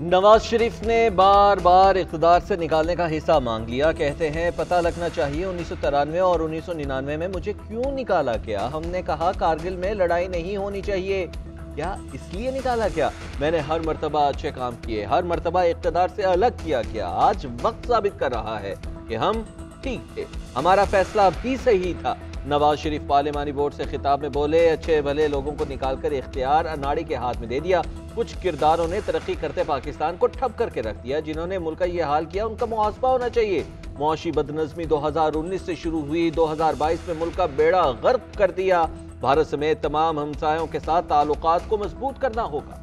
नवाज शरीफ ने बार बार इक़्तिदार से निकालने का हिस्सा मांग लिया। कहते हैं पता लगना चाहिए 1993 और 1999 में मुझे क्यों निकाला गया। हमने कहा कारगिल में लड़ाई नहीं होनी चाहिए, क्या इसलिए निकाला गया? मैंने हर मर्तबा अच्छे काम किए, हर मर्तबा इक़्तिदार से अलग किया गया। आज वक्त साबित कर रहा है कि हम ठीक थे, हमारा फैसला भी सही था। नवाज शरीफ पार्लिमानी बोर्ड से खिताब में बोले, अच्छे भले लोगों को निकालकर इख्तियार अनाड़ी के हाथ में दे दिया। कुछ किरदारों ने तरक्की करते पाकिस्तान को ठप करके रख दिया। जिन्होंने मुल्क का ये हाल किया उनका मुआवजा होना चाहिए। मुआशी बदनज़मी 2019 से शुरू हुई, 2022 में मुल्क का बेड़ा गर्क कर दिया। भारत समेत तमाम हमसायों के साथ ताल्लुकात को मजबूत करना होगा।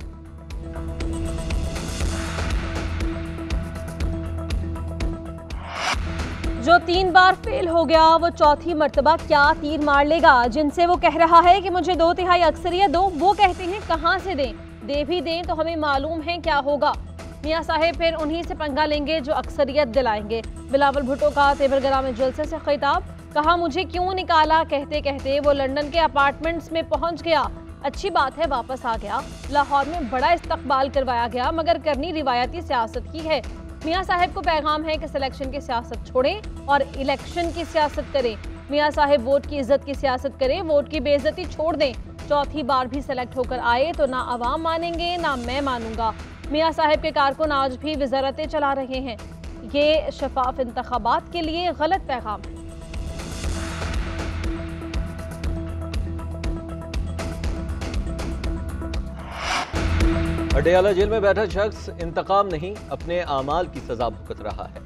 जो 3 बार फेल हो गया वो चौथी मर्तबा क्या तीर मार लेगा। जिनसे वो कह रहा है कि मुझे 2/3 अक्सरियत दो, वो कहते हैं कहां से दें, दे भी दें तो हमें मालूम है क्या होगा। मियां साहेब फिर उन्हीं से पंगा लेंगे जो अक्सरियत दिलाएंगे। बिलावल भुट्टो का तेवरगरा में जलसे से खिताब, कहा मुझे क्यों निकाला, कहते कहते वो लंदन के अपार्टमेंट्स में पहुंच गया। अच्छी बात है वापस आ गया। लाहौर में बड़ा इस्तकबाल करवाया गया, मगर करनी रिवायती सियासत ही है। मियां साहिब को पैगाम है कि सिलेक्शन की सियासत छोड़ें और इलेक्शन की सियासत करें। मियां साहिब वोट की इज्जत की सियासत करें, वोट की बेइज्जती छोड़ दें। चौथी बार भी सेलेक्ट होकर आए तो ना अवाम मानेंगे ना मैं मानूंगा। मियां साहिब के कारकुन आज भी वजारतें चला रहे हैं। ये शफाफ इंतखाबात के लिए गलत पैगाम है। अडयाला जेल में बैठा शख्स इंतकाम नहीं अपने आमाल की सजा भुगत रहा है।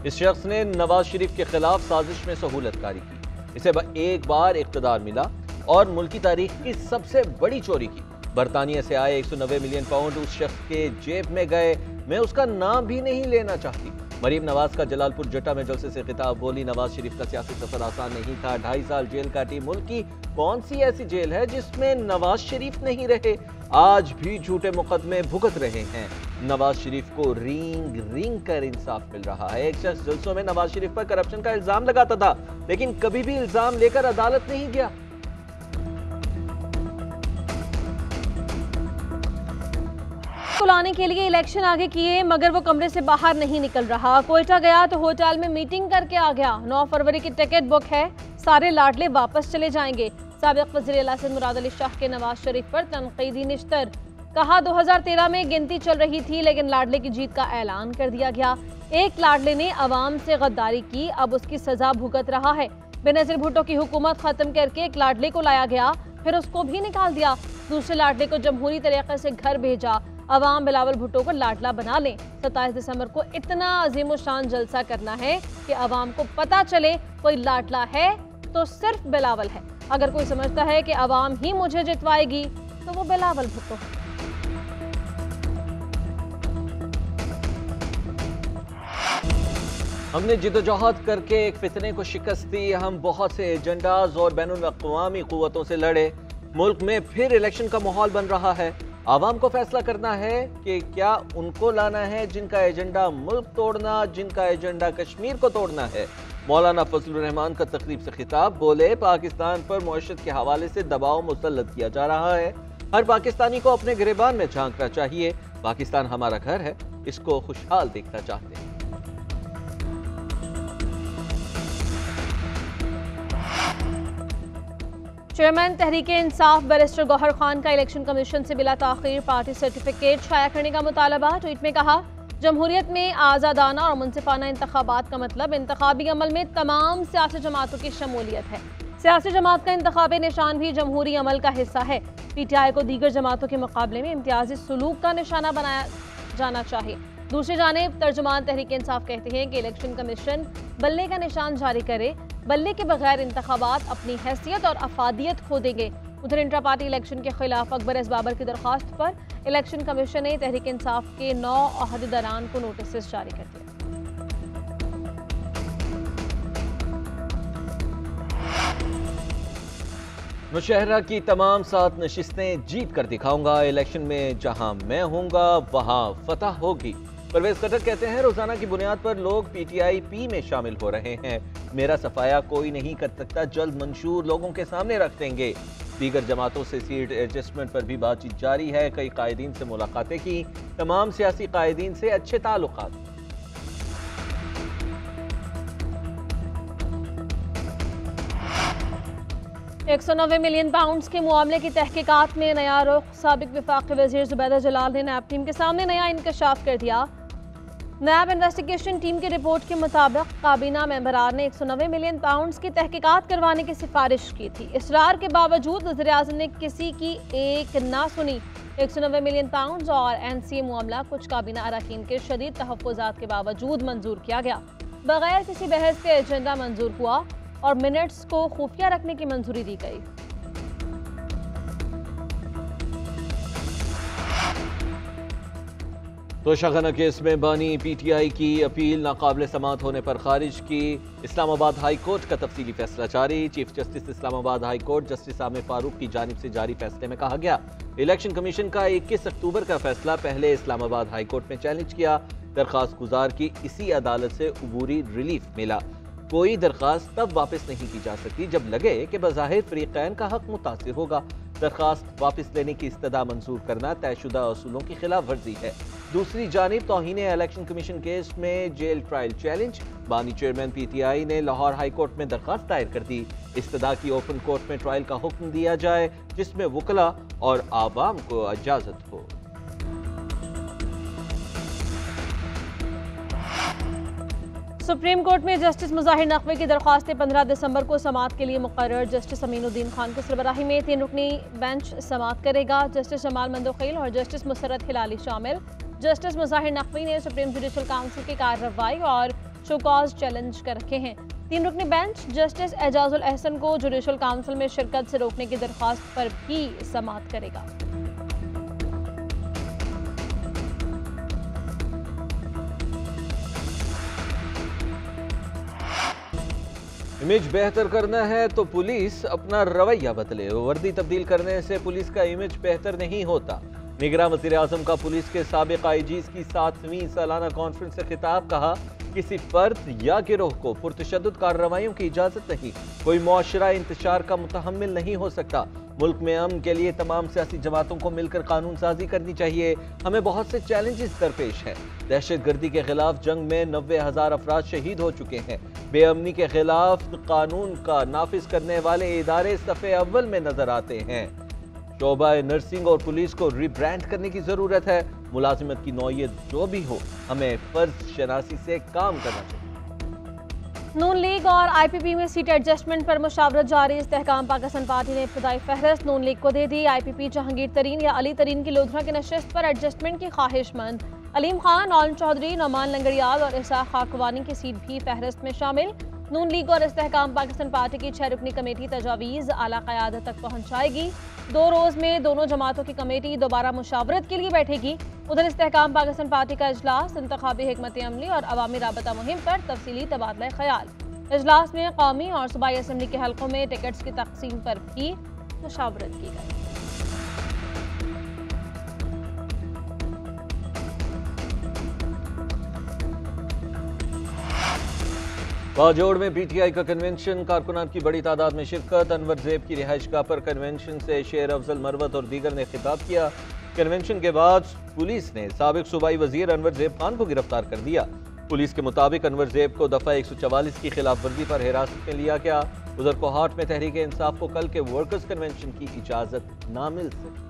इस शख्स ने नवाज शरीफ के खिलाफ साजिश में सहूलतकारी की। इसे एक बार इक़्तिदार मिला और मुल्की तारीख की सबसे बड़ी चोरी की। बरतानिया से आए 190 मिलियन पाउंड उस शख्स के जेब में गए। मैं उसका नाम भी नहीं लेना चाहती। मरीम नवाज का जलालपुर जट्टा में जलसे से खिताब, बोली नवाज शरीफ का सियासी सफर आसान नहीं था। 2.5 साल जेल काटी। मुल्क की कौन सी ऐसी जेल है जिसमें नवाज शरीफ नहीं रहे? आज भी झूठे मुकदमे भुगत रहे हैं। नवाज शरीफ को रींग रींग कर इंसाफ मिल रहा है। एक शख्स जलसों में नवाज शरीफ पर करप्शन का इल्जाम लगाता था, लेकिन कभी भी इल्जाम लेकर अदालत नहीं गया। को लाने के लिए इलेक्शन आगे किए, मगर वो कमरे से बाहर नहीं निकल रहा। कोयटा गया तो होटल में मीटिंग करके आ गया। 9 फरवरी की टिकट बुक है, सारे लाडले वापस चले जाएंगे। साबिक वज़ीर आला सिंध मुराद अली शाह के नवाज शरीफ पर तनकीदी निश्तर, कहा 2013 में गिनती चल रही थी लेकिन लाडले की जीत का ऐलान कर दिया गया। एक लाडले ने अवाम से गद्दारी की, अब उसकी सजा भुगत रहा है। बेनज़ीर भुट्टो की हुकूमत खत्म करके एक लाडले को लाया गया, फिर उसको भी निकाल दिया। दूसरे लाडले को जमहूरी तरीके से घर भेजा। अवाम बिलावल भुट्टो को लाडला बना लें। 27 दिसंबर को इतना अजीम शान जलसा करना है कि अवाम को पता चले कोई लाडला है तो सिर्फ बिलावल है। अगर कोई समझता है कि अवाम ही मुझे जितवाएगी तो वो बिलावल भुट्टो है। हमने जिदोजहद करके एक फितने को शिकस्त दी। हम बहुत से एजेंडाज और बैनुल-अक़वामी क़ुव्वतों से लड़े। मुल्क में फिर इलेक्शन का माहौल बन रहा है। आवाम को फैसला करना है कि क्या उनको लाना है जिनका एजेंडा मुल्क तोड़ना, जिनका एजेंडा कश्मीर को तोड़ना है। मौलाना फजलुर रहमान का तकरीब से खिताब, बोले पाकिस्तान पर मईशत के हवाले से दबाव मुसल्लत किया जा रहा है। हर पाकिस्तानी को अपने गिरेबान में झांकना चाहिए। पाकिस्तान हमारा घर है, इसको खुशहाल देखना चाहते हैं। चेयरमैन तहरीके इंसाफ बैरिस्टर गौहर खान का इलेक्शन कमीशन से बिला ताखीर पार्टी सर्टिफिकेट शाया करने का मुतालबा। ट्वीट में कहा, जमहूरियत में आज़ादाना और मुनसिफाना इंतखाबात का मतलब इंतखाबी अमल में तमाम सियासी जमातों की शमूलियत है। सियासी जमात का इंतखाबी निशान भी जमहूरी अमल का हिस्सा है। PTI को दीगर जमातों के मुकाबले में इम्तियाजी सलूक का निशाना बनाया जाना चाहिए। दूसरी जानिब तर्जुमान तहरीक इंसाफ कहते हैं कि इलेक्शन कमीशन बल्ले का निशान जारी करे, बल्ले के बगैर इंतखाबात अपनी हैसियत और अफादियत खो देंगे। उधर इंट्रा पार्टी इलेक्शन के खिलाफ अकबर एस बाबर की दरख्वास्त पर इलेक्शन कमीशन ने तहरीक इंसाफ के 9 अहदेदारान को नोटिस जारी कर दिया। मुशहरा की तमाम 7 नशिस्तें जीत कर दिखाऊंगा। इलेक्शन में जहां मैं हूंगा वहां फतह होगी। परवेज खट्टर कहते हैं रोजाना की बुनियाद पर लोग PTI में शामिल हो रहे हैं। मेरा सफाया कोई नहीं कर सकता, जल्द मंशूर लोगों के सामने रख देंगे। दीगर जमातों से सीट एडजस्टमेंट पर भी बातचीत जारी है। कई कायदीन से मुलाकातें की। तमाम सियासी कायदीन से अच्छे ताल्लुकात। 190 मिलियन पाउंड्स के मामले की तहकीकात में नया रुख। साबिक वफाकी वजीर जुबैदा जलाल ने नैब टीम के सामने नया इंकशाफ कर दिया। नैब इन्वेस्टिगेशन टीम की रिपोर्ट के मुताबिक काबीना मेंबरान ने 190 मिलियन पाउंड्स की तहकीकात करवाने की सिफारिश की थी। इसरार के बावजूद वज़ीर आज़म ने किसी की एक ना सुनी। 190 मिलियन पाउंड्स और NCA मामला कुछ काबीना अरकान के शदीद तहफ़्फ़ुज़ात के बावजूद मंजूर किया गया। बगैर किसी बहस के एजेंडा मंजूर हुआ और मिनट्स को खुफिया रखने की मंजूरी दी गई। तोशाखाना केस में बानी PTI की अपील नाकाबिल समाअत होने पर खारिज की। इस्लामाबाद हाई कोर्ट का तफसीली फैसला जारी। Chief justice Islamabad high court justice Aamir Farooq की जानिब से जारी फैसले में कहा गया, इलेक्शन कमीशन का 21 अक्टूबर का फैसला पहले इस्लामाबाद हाई कोर्ट में चैलेंज किया। दरखास्त गुजार की इसी अदालत से अबूरी रिलीफ मिला। कोई दरखास्त तब वापस नहीं की जा सकती जब लगे कि बज़ाहिर फरीक़ैन का हक मुतासिर होगा। दरखास्त वापस लेने की इस्तदा मंजूर करना तयशुदा असूलों की खिलाफ वर्जी है। दूसरी जानिब तौहीन इलेक्शन कमीशन केस में जेल ट्रायल चैलेंज। बानी चेयरमैन PTI ने लाहौर हाई कोर्ट में दरखास्त दायर कर दी। इस्तदा की ओपन कोर्ट में ट्रायल का हुक्म दिया जाए जिसमें वकला और आवाम को इजाजत हो। सुप्रीम कोर्ट में जस्टिस मुज़ाहिर नकवी की दरख्वास्तें 15 दिसंबर को समाअत के लिए मुकर्रर। जस्टिस अमीनुद्दीन खान की सरबराही में 3 रुकनी बेंच समाअत करेगा। जस्टिस जमाल मंदोखील और जस्टिस मुसरत हिलाली शामिल। जस्टिस मुज़ाहिर नकवी ने सुप्रीम जुडिशल काउंसिल की कार्रवाई और शोकॉज चैलेंज कर रखे हैं। 3 रुकनी बेंच जस्टिस एजाजुल अहसन को जुडिशल काउंसिल में शिरकत से रोकने की दरख्वास्त पर भी समाअत करेगा। इमेज बेहतर करना है तो पुलिस अपना रवैया बदले। वर्दी तब्दील करने से पुलिस का इमेज बेहतर नहीं होता। निगरान वज़ीर आज़म का पुलिस के साबिक़ IGs की 7वीं सालाना कॉन्फ्रेंस से खिताब। कहा, किसी फर्द या गिरोह को पुरतशद्दुद कार्रवाइयों की इजाज़त नहीं। कोई मुआशरा इंतशार का मुतहम्मिल नहीं हो सकता। मुल्क में अमन के लिए तमाम सियासी जमातों को मिलकर कानून साजी करनी चाहिए। हमें बहुत से चैलेंजेस दरपेश हैं। दहशत गर्दी के खिलाफ जंग में 90,000 अफराद शहीद हो चुके हैं। बेअमनी के खिलाफ कानून का नाफिज करने वाले इदारे सफ़े अव्वल में नजर आते हैं। शोबा नर्सिंग और पुलिस को रिब्रांड करने की जरूरत है। मुलाजिमत की नौयत जो भी हो, हमें फर्ज शनासी से काम करना चाहिए। नून लीग और IPP में सीट एडजस्टमेंट पर मुशावरत जारी। इस्तेहकाम पाकिस्तान पार्टी ने इब्तदाई फहरिस्त नून लीग को दे दी। IPP जहांगीर तरीन या अली तरीन की लोधरा की नशिस्त पर एडजस्टमेंट की ख्वाहिशमंद। अलीम खान, औन चौधरी, नौमान लंगड़ियाल और इसाक खाकवानी की सीट भी फहरिस्त में शामिल। नून लीग और इस्तेहकाम पाकिस्तान पार्टी की 6 रुकनी कमेटी तजावीज़ आला क़यादत तक पहुँचाएगी। 2 रोज़ में दोनों जमातों की कमेटी दोबारा मुशावरत के लिए बैठेगी। उधर इस्तेहकाम पाकिस्तान पार्टी का इजलास इंतखाबी हिकमत अमली और अवामी राबता मुहिम पर तफसीली तबादला ख्याल। इजलास में कौमी और सूबाई असम्बली के हलकों में टिकट्स की तकसीम पर भी मुशावरत की गई। बाजोड़ में PTI का कन्वेंशन। कारकुनान की बड़ी तादाद में शिरकत। अनवर ज़ेब की रिहाइशगाह पर कन्वेंशन से शेर अफजल मरवत और दीगर ने खिताब किया। कन्वेंशन के बाद पुलिस ने साबिक सूबाई वजीर अनवर ज़ेब खान को गिरफ्तार कर दिया। पुलिस के मुताबिक अनवर ज़ेब को दफ़ा 144 की खिलाफ वर्जी पर हिरासत में लिया गया। उधर कोहाट में तहरीक इंसाफ को कल के वर्कर्स कन्वेंशन की इजाज़त ना मिल सकी।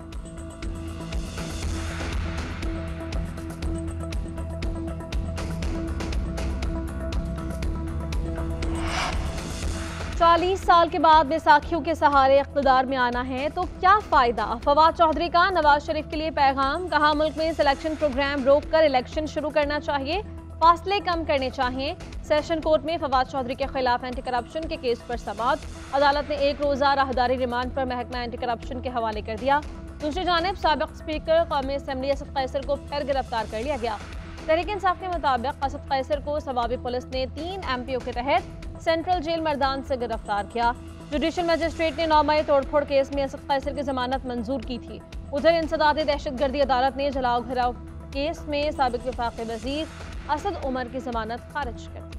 40 साल के बाद बैसाखियों के सहारे इक़्तिदार में आना है तो क्या फ़ायदा। फवाद चौधरी का नवाज शरीफ के लिए पैगाम। कहा, मुल्क में सिलेक्शन प्रोग्राम रोक कर इलेक्शन शुरू करना चाहिए, फासले कम करने चाहिए। सेशन कोर्ट में फवाद चौधरी के खिलाफ एंटी करप्शन के केस पर समाअत। अदालत ने 1 रोज़ा राहदारी रिमांड पर महकमा एंटी करप्शन के हवाले कर दिया। दूसरी जानिब साबिक़ स्पीकर कौमी असम्बली असद कैसर को फिर गिरफ्तार कर लिया गया। तहरीक इंसाफ के मुताबिक असद कैसर को सवाबी पुलिस ने 3 MPO के तहत सेंट्रल जेल मर्दान से गिरफ्तार किया। जुडिशल मजिस्ट्रेट ने 9 मई तोड़फोड़ केस में असद कैसर की जमानत मंजूर की थी। उधर इंसदाद दहशतगर्दी अदालत ने जलाओ घराव केस में साबिक वफाकी वजीर असद उमर की जमानत खारिज कर दी।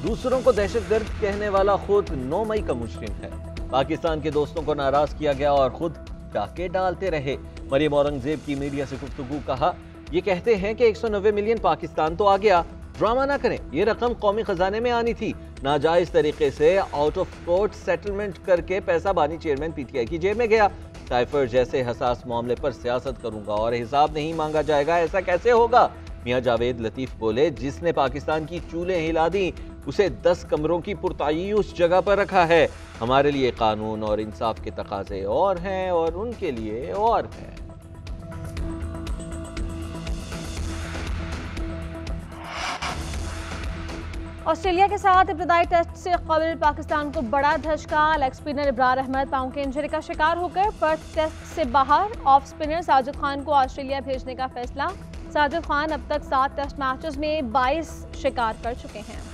दूसरों को दहशतगर्द कहने वाला खुद 9 मई का मुजरिम है। पाकिस्तान के दोस्तों को नाराज किया गया और खुद डाके डालते रहे। मरियम औरंगजेब की मीडिया से गुफ्तगू कहा, ये कहते हैं कि 190 मिलियन पाकिस्तान तो आ गया, ड्रामा ना करें, ये रकम कौमी खजाने में आनी थी। नाजायज तरीके से आउट ऑफ कोर्ट सेटलमेंट करके पैसा बानी चेयरमैन पीटीआई की जेब में गया। साइफर जैसे हसास मामले पर सियासत करूंगा और हिसाब नहीं मांगा जाएगा, ऐसा कैसे होगा? मियां जावेद लतीफ बोले, जिसने पाकिस्तान की चूल्हे हिला दी उसे 10 कमरों की पुरताई उस जगह पर रखा है। हमारे लिए कानून और इंसाफ के तकाजे और हैं और उनके लिए और हैं। ऑस्ट्रेलिया के साथ इब्तदाई टेस्ट से कबल पाकिस्तान को बड़ा झटका। लेग स्पिनर इब्रार अहमद पांव के इंजरी का शिकार होकर पर्थ टेस्ट से बाहर। ऑफ स्पिनर साजिद खान को ऑस्ट्रेलिया भेजने का फैसला। साजिद खान अब तक 7 टेस्ट मैचेस में 22 शिकार कर चुके हैं।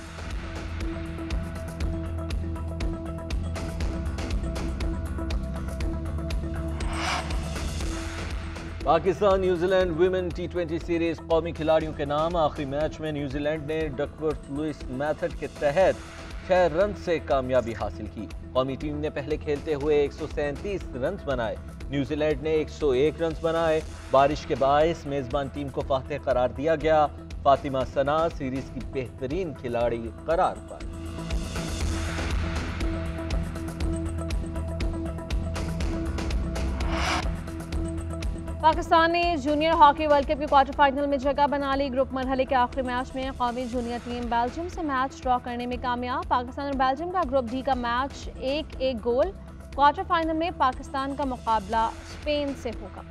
Pakistan New Zealand women T20 series कौमी खिलाड़ियों के नाम। आखिरी मैच में न्यूजीलैंड ने डकवर्थ लुइस मेथड के तहत 6 रन से कामयाबी हासिल की। कौमी टीम ने पहले खेलते हुए 137 रन बनाए, न्यूजीलैंड ने 101 रन बनाए। बारिश के बायस मेजबान टीम को फातेह करार दिया गया। फातिमा सना सीरीज की बेहतरीन खिलाड़ी करार पाई। पाकिस्तान ने जूनियर हॉकी वर्ल्ड कप के क्वार्टर फाइनल में जगह बना ली। ग्रुप मरहले के आखिरी मैच में कौमी जूनियर टीम बेल्जियम से मैच ड्रॉ करने में कामयाब। पाकिस्तान और बेल्जियम का ग्रुप डी का मैच 1-1 गोल। क्वार्टर फाइनल में पाकिस्तान का मुकाबला स्पेन से होगा।